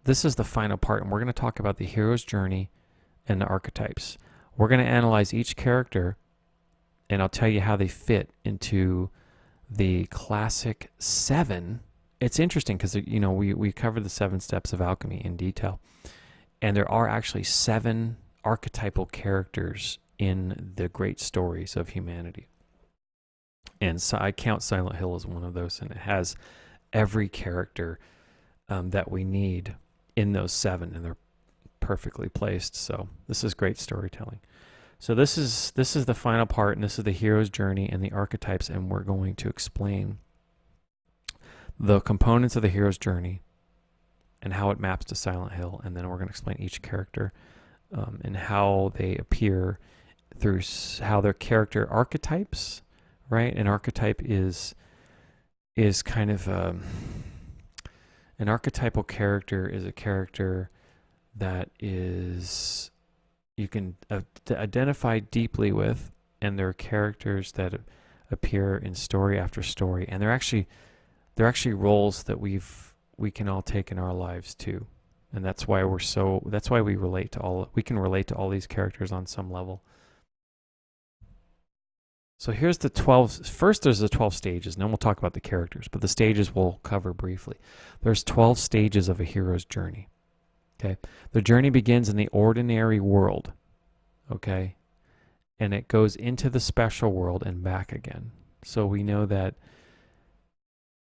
this is the final part, and we're going to talk about the hero's journey and the archetypes. We're going to analyze each character, and I'll tell you how they fit into the classic 7. It's interesting because, you know, we covered the 7 steps of alchemy in detail, and there are actually 7 archetypal characters in the great stories of humanity. And so I count Silent Hill as one of those, and it has every character that we need in those 7, and they're perfectly placed. So this is great storytelling. So this is the final part, and this is the hero's journey and the archetypes, and we're going to explain the components of the hero's journey and how it maps to Silent Hill, and then we're going to explain each character and how they appear through how their character archetypes, right? An archetype is kind of an archetypal character is a character that is you can identify deeply with, and there are characters that appear in story after story, and they're actually roles that we can all take in our lives too, and that's why we can relate to all these characters on some level. So here's the 12. First, there's the 12 stages, and then we'll talk about the characters, but the stages we'll cover briefly. There's 12 stages of a hero's journey. Okay, the journey begins in the ordinary world. Okay, and it goes into the special world and back again. So we know that,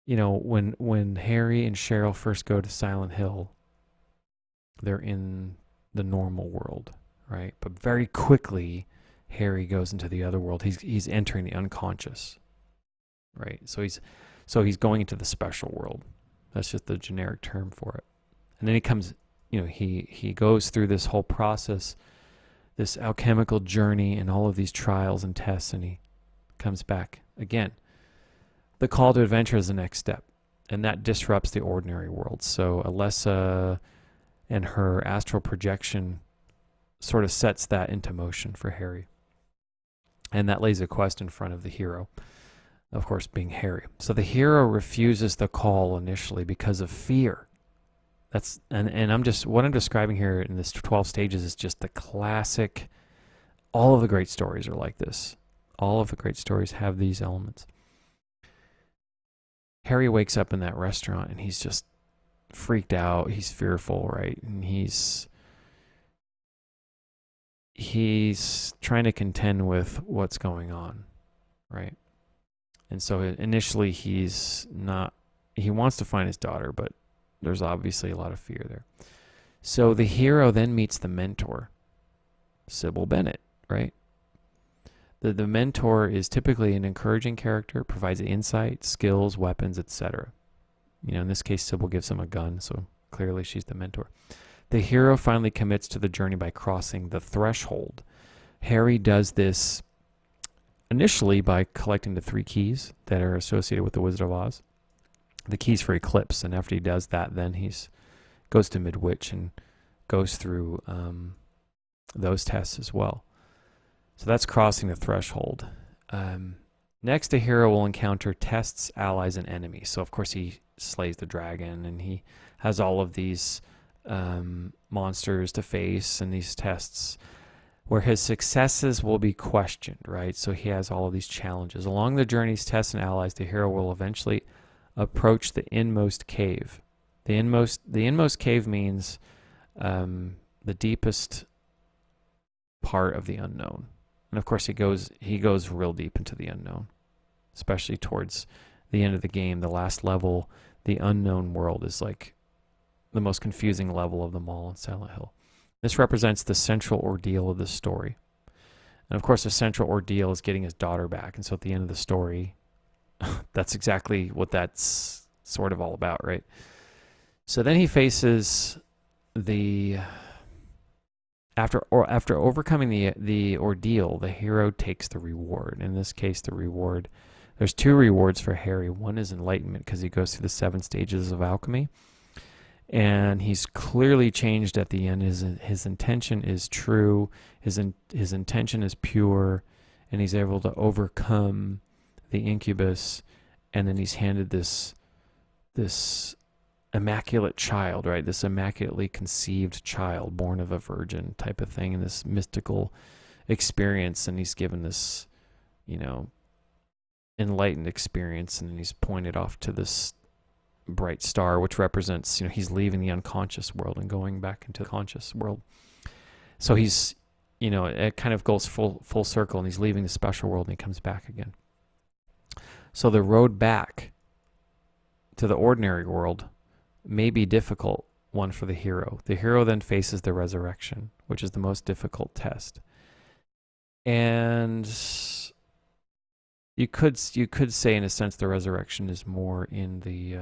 you know, when Harry and Cheryl first go to Silent Hill, they're in the normal world, right? But very quickly, Harry goes into the other world. He's entering the unconscious, right? So he's going into the special world. That's just the generic term for it. And then he comes, you know, he goes through this whole process, this alchemical journey, and all of these trials and tests, and he comes back again. The call to adventure is the next step, and that disrupts the ordinary world. So Alessa and her astral projection sort of sets that into motion for Harry. And that lays a quest in front of the hero, of course, being Harry. So the hero refuses the call initially because of fear. And what I'm describing here in this 12 stages is just the classic. All of the great stories are like this. All of the great stories have these elements. Harry wakes up in that restaurant and he's just freaked out. He's fearful, right? And he's trying to contend with what's going on, right? And so initially he wants to find his daughter, but there's obviously a lot of fear there. So the hero then meets the mentor, Sybil Bennett, right? The mentor is typically an encouraging character, provides insight, skills, weapons, etc. You know, in this case, Sybil gives him a gun, so clearly she's the mentor. The hero finally commits to the journey by crossing the threshold. Harry does this initially by collecting the 3 keys that are associated with the Wizard of Oz. The keys for Eclipse, and after he does that, then he goes to Midwich and goes through those tests as well. So that's crossing the threshold. Next, the hero will encounter tests, allies, and enemies. So of course he slays the dragon, and he has all of these monsters to face and these tests where his successes will be questioned, right? So he has all of these challenges. Along the journey's tests and allies, the hero will eventually approach the inmost cave. The inmost cave means the deepest part of the unknown. And of course he goes real deep into the unknown, especially towards the end of the game. The last level, the unknown world, is like the most confusing level of them all in Silent Hill. This represents the central ordeal of the story. And of course the central ordeal is getting his daughter back. And so at the end of the story, that's exactly what that's sort of all about, right? So then he faces after overcoming the ordeal, the hero takes the reward. In this case, there's 2 rewards for Harry. One is enlightenment, because he goes through the 7 stages of alchemy, and he's clearly changed at the end. His intention is true. His intention is pure, and he's able to overcome the incubus. And then he's handed this immaculate child, right? This immaculately conceived child born of a virgin type of thing, and this mystical experience. And he's given this, enlightened experience, and he's pointed off to this bright star, which represents, he's leaving the unconscious world and going back into the conscious world. So he's, it kind of goes full circle, and he's leaving the special world and he comes back again. So the road back to the ordinary world may be difficult one for the hero. The hero then faces the resurrection, which is the most difficult test. And you could say, in a sense, the resurrection is more in the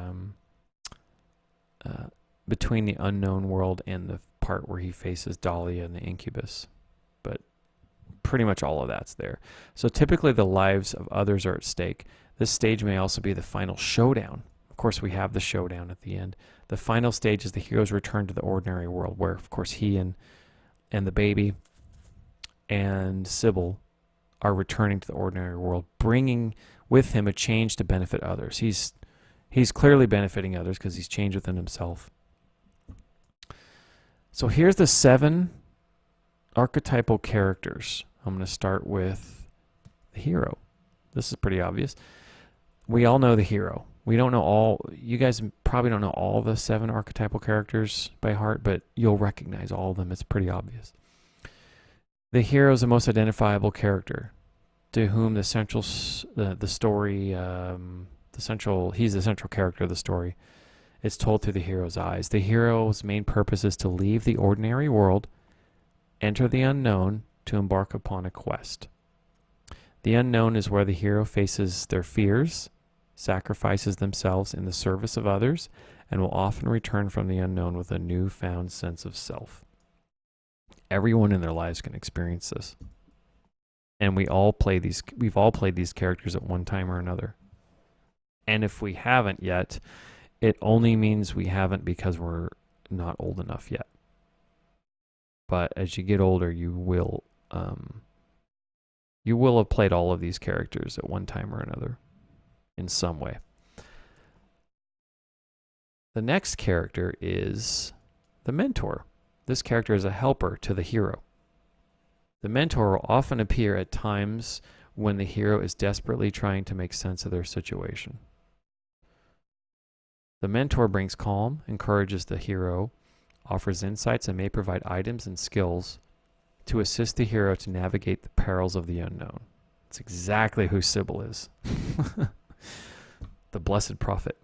between the unknown world and the part where he faces Dahlia and the incubus. But pretty much all of that's there. So typically the lives of others are at stake. This stage may also be the final showdown. Of course, we have the showdown at the end. The final stage is the hero's return to the ordinary world, where, of course, he and the baby and Sybil are returning to the ordinary world, bringing with him a change to benefit others. He's clearly benefiting others because he's changed within himself. So here's the 7 archetypal characters. I'm going to start with the hero. This is pretty obvious. We all know the hero. We don't know all, you guys probably don't know all the 7 archetypal characters by heart, but you'll recognize all of them. It's pretty obvious. The hero is the most identifiable character, to whom the central, the story, he's the central character of the story. It's told through the hero's eyes. The hero's main purpose is to leave the ordinary world, enter the unknown, to embark upon a quest. The unknown is where the hero faces their fears, sacrifices themselves in the service of others, and will often return from the unknown with a newfound sense of self. Everyone in their lives can experience this. And we've all played these characters at one time or another. And if we haven't yet, it only means we haven't because we're not old enough yet. But as you get older, you will have played all of these characters at one time or another in some way. The next character is the mentor. This character is a helper to the hero. The mentor will often appear at times when the hero is desperately trying to make sense of their situation. The mentor brings calm, encourages the hero, offers insights, and may provide items and skills to assist the hero to navigate the perils of the unknown. It's exactly who Sybil is. The blessed prophet.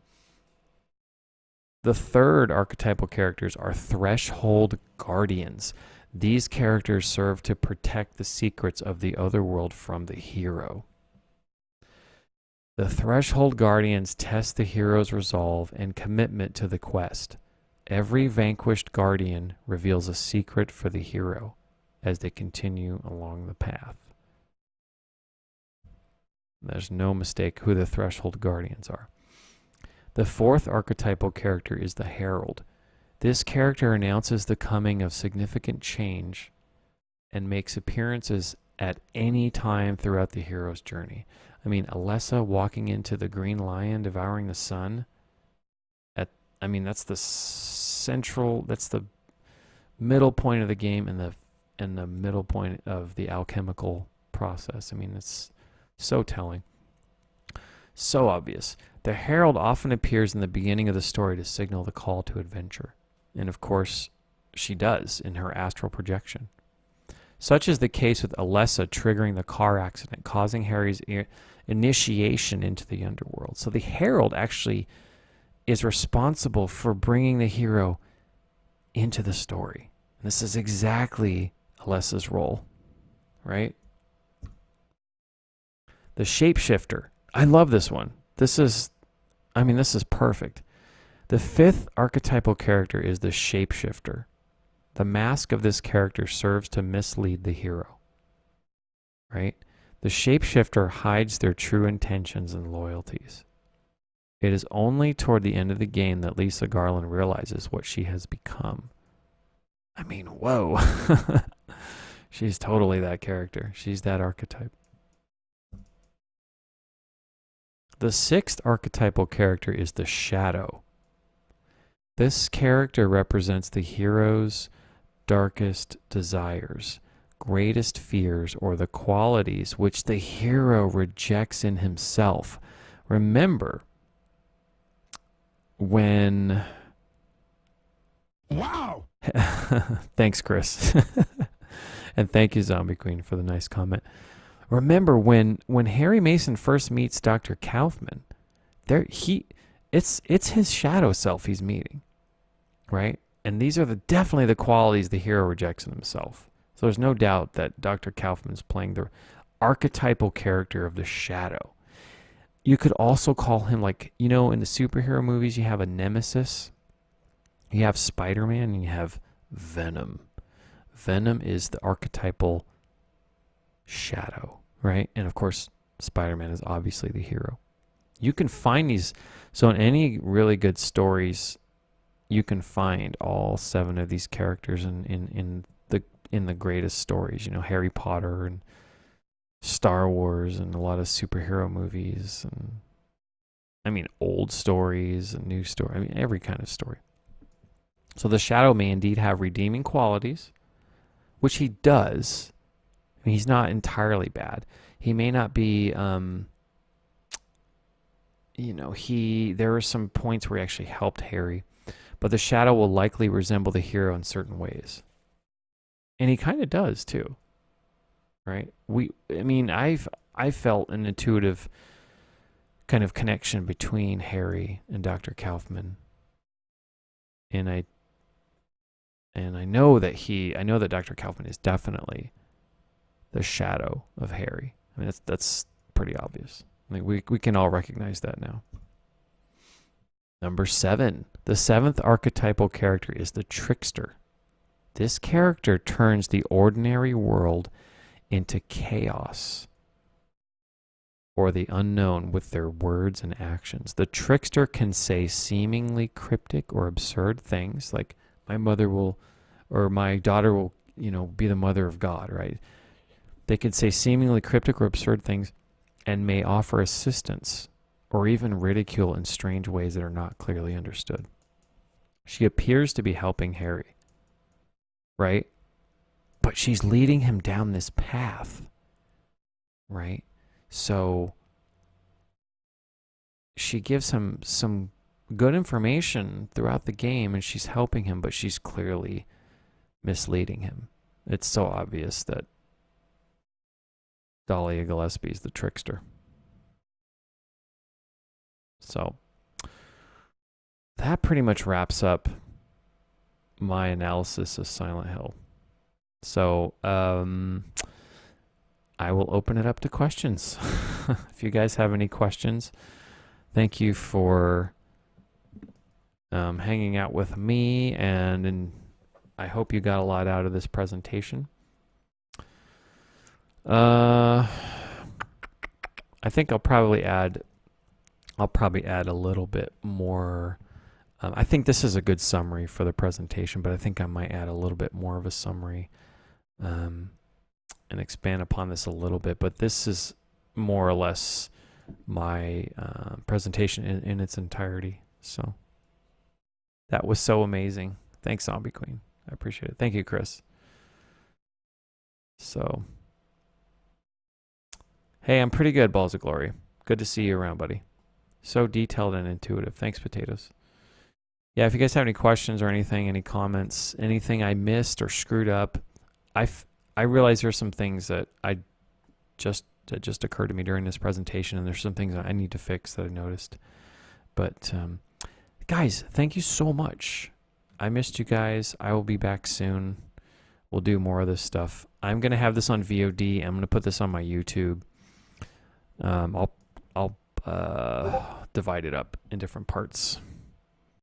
The third archetypal characters are threshold guardians. These characters serve to protect the secrets of the other world from the hero. The threshold guardians test the hero's resolve and commitment to the quest. Every vanquished guardian reveals a secret for the hero as they continue along the path. There's no mistake who the threshold guardians are. The fourth archetypal character is the Herald. This character announces the coming of significant change and makes appearances at any time throughout the hero's journey. I mean, Alessa walking into the green lion devouring the sun. That's the middle point of the game and the middle point of the alchemical process. I mean, it's so telling. So obvious. The Herald often appears in the beginning of the story to signal the call to adventure. And of course, she does in her astral projection. Such is the case with Alessa triggering the car accident, causing Harry's initiation into the underworld. So the Herald actually is responsible for bringing the hero into the story. And this is exactly Alessa's role, right? The Shapeshifter. I love this one. This is perfect. The fifth archetypal character is the Shapeshifter. The mask of this character serves to mislead the hero, right? The Shapeshifter hides their true intentions and loyalties. It is only toward the end of the game that Lisa Garland realizes what she has become. I mean, whoa. She's totally that character. She's that archetype. The sixth archetypal character is the Shadow. This character represents the hero's darkest desires, greatest fears, or the qualities which the hero rejects in himself. Remember, when... Wow! Thanks, Chris. And thank you, Zombie Queen, for the nice comment. Remember, when Harry Mason first meets Dr. Kaufman, it's his shadow self he's meeting, right? And these are definitely the qualities the hero rejects in himself. So there's no doubt that Dr. Kaufman's playing the archetypal character of the shadow. You could also call him, like, in the superhero movies, you have a nemesis. You have Spider-Man and you have Venom. Venom is the archetypal shadow, right? And of course, Spider-Man is obviously the hero. You can find these. So in any really good stories, you can find all 7 of these characters in the greatest stories. Harry Potter and Star Wars and a lot of superhero movies, and old stories and new stories. Every kind of story. So the shadow may indeed have redeeming qualities, which he does. He's not entirely bad. He may not be, there are some points where he actually helped Harry, but the shadow will likely resemble the hero in certain ways. And he kind of does too, right? I felt an intuitive kind of connection between Harry and Dr. Kaufman. And I know that Dr. Kaufman is definitely the shadow of Harry. That's pretty obvious. We can all recognize that now. Number 7. The 7th archetypal character is the Trickster. This character turns the ordinary world into chaos or the unknown with their words and actions. The Trickster can say seemingly cryptic or absurd things like, my mother will, or my daughter will, be the mother of God, right? They could say seemingly cryptic or absurd things and may offer assistance or even ridicule in strange ways that are not clearly understood. She appears to be helping Harry, right? But she's leading him down this path, right? So she gives him some good information throughout the game, and she's helping him, but she's clearly misleading him. It's so obvious that Dahlia Gillespie is the trickster. So that pretty much wraps up my analysis of Silent Hill. So I will open it up to questions. If you guys have any questions, thank you for hanging out with me, and I hope you got a lot out of this presentation. I think I'll probably add a little bit more. I think this is a good summary for the presentation, but I think I might add a little bit more of a summary and expand upon this a little bit. But this is more or less my presentation in its entirety. So that was so amazing. Thanks, Zombie Queen. I appreciate it. Thank you, Chris. So, hey, I'm pretty good, Balls of Glory. Good to see you around, buddy. So detailed and intuitive. Thanks, Potatoes. Yeah, if you guys have any questions or anything, any comments, anything I missed or screwed up, I realize there's some things that that just occurred to me during this presentation, and there's some things that I need to fix that I noticed. But guys, thank you so much. I missed you guys. I will be back soon. We'll do more of this stuff. I'm gonna have this on VOD. I'm gonna put this on my YouTube. I'll divide it up in different parts.